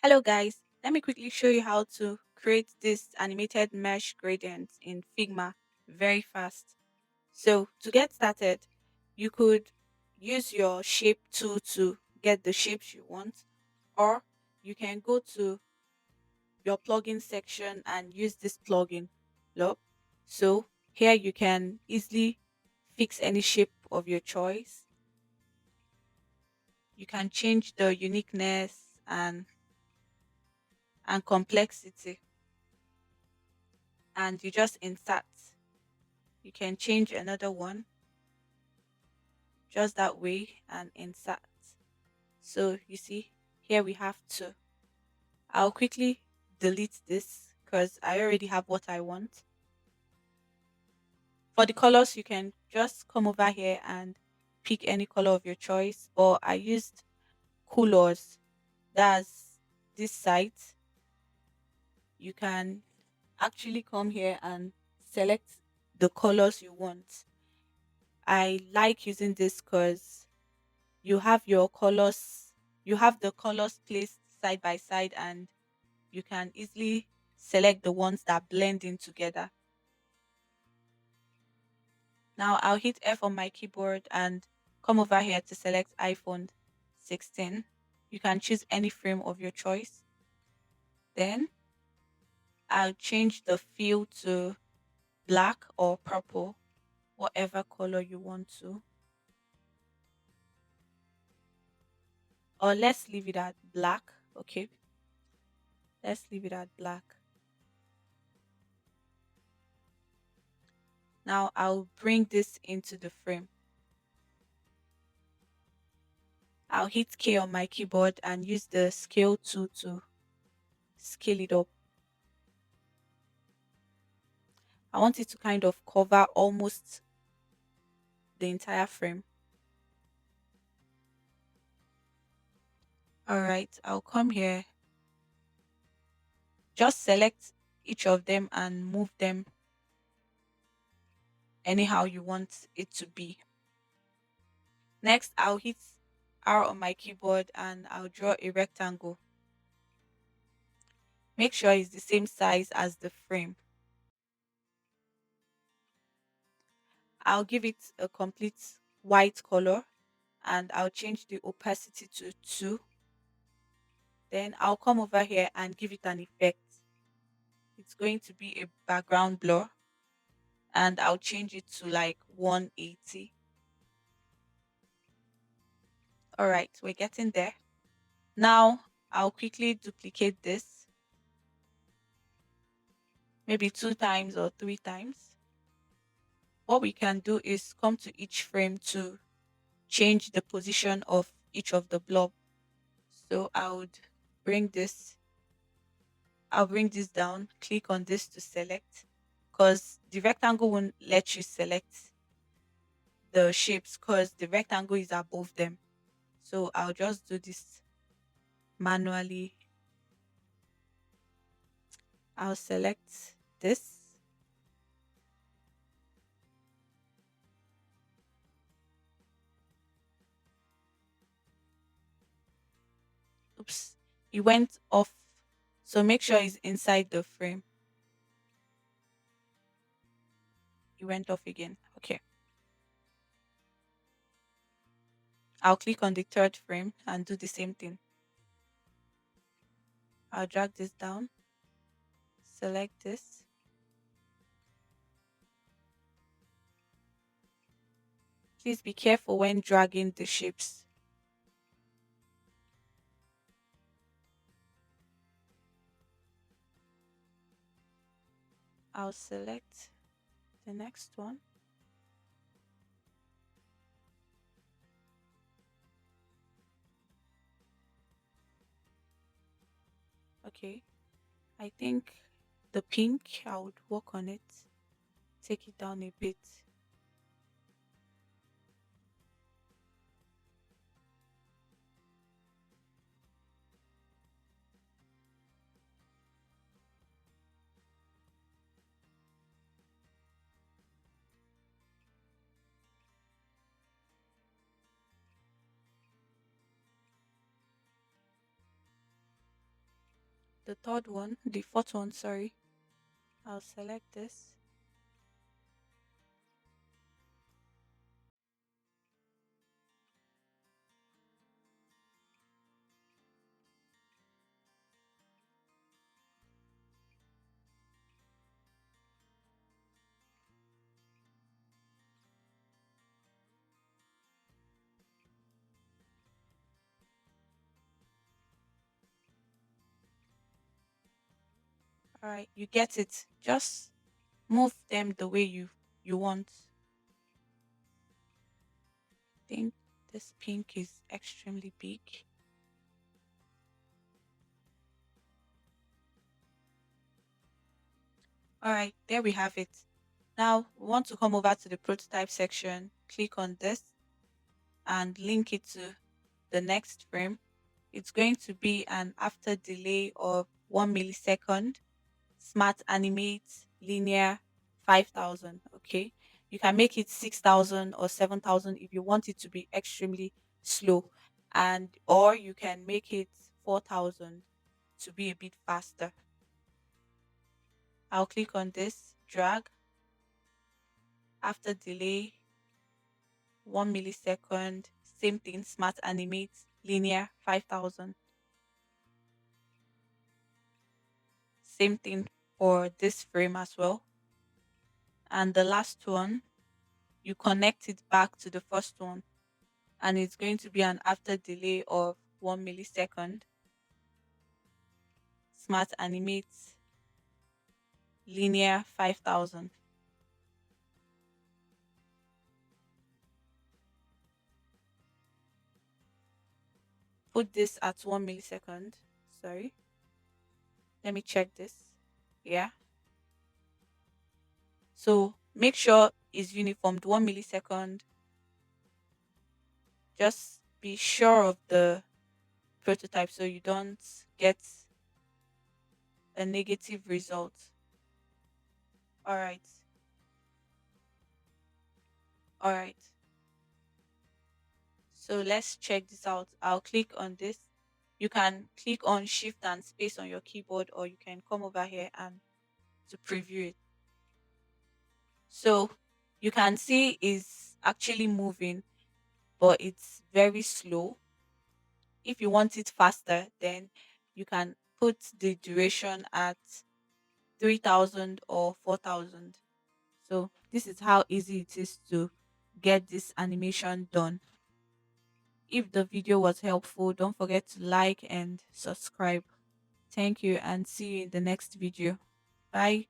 Hello guys, let me quickly show you how to create this animated mesh gradient in Figma very fast. So to get started, you could use your shape tool to get the shapes you want, or you can go to your plugin section and use this plugin. Look, so here you can easily fix any shape of your choice. You can change the uniqueness and complexity, and you just insert. You can change another one just that way and insert. So you see, here we have two. I'll quickly delete this because I already have what I want. For the colors, you can just come over here and pick any color of your choice. Or I used colors. That's this site. You can actually come here and select the colors you want. I like using this because you have your colors, you have the colors placed side by side, and you can easily select the ones that blend in together. Now I'll hit F on my keyboard and come over here to select iPhone 16. You can choose any frame of your choice. Then I'll change the fill to black or purple, whatever color you want to. Or let's leave it at black. Okay, let's leave it at black. Now I'll bring this into the frame. I'll hit K on my keyboard and use the scale tool to scale it up. I want it to kind of cover almost the entire frame. All right, I'll come here, just select each of them and move them anyhow you want it to be. Next, I'll hit R on my keyboard and I'll draw a rectangle. Make sure it's the same size as the frame. I'll give it a complete white color and I'll change the opacity to 2. Then I'll come over here and give it an effect. It's going to be a background blur and I'll change it to like 180. All right, we're getting there. Now I'll quickly duplicate this, maybe 2 times or 3 times. What we can do is come to each frame to change the position of each of the blob. So bring this, I'll bring this down, click on this to select, because the rectangle won't let you select the shapes because the rectangle is above them. So I'll just do this manually. I'll select this. Oops, it went off. So make sure it's inside the frame. It went off again. Okay. I'll click on the third frame and do the same thing. I'll drag this down, select this. Please be careful when dragging the shapes. I'll select the next one. Okay. I think the pink, I would work on it, take it down a bit. the third one, the fourth one, sorry. I'll select this. All right, you get it. Just move them the way you want. I think this pink is extremely big. All right, there we have it. Now we want to come over to the prototype section, click on this and link it to the next frame. It's going to be an after delay of 1 millisecond, smart animate, linear, 5,000. Okay. You can make it 6,000 or 7,000 if you want it to be extremely slow. And or you can make it 4,000 to be a bit faster. I'll click on this, drag, after delay, 1 millisecond, same thing, smart animate, linear, 5,000. Same thing for this frame as well. And the last one, you connect it back to the first one, and it's going to be an after delay of 1 millisecond, smart animate, linear, 5,000. Put this at 1 millisecond. Sorry, let me check this. Yeah. So make sure it's uniformed 1 millisecond. Just be sure of the prototype so you don't get a negative result. All right. All right. So let's check this out. I'll click on this. You can click on shift and space on your keyboard, or you can come over here and to preview it. So you can see it's actually moving, but it's very slow. If you want it faster, then you can put the duration at 3,000 or 4,000. So this is how easy it is to get this animation done. If the video was helpful, don't forget to like and subscribe. Thank you and see you in the next video. Bye.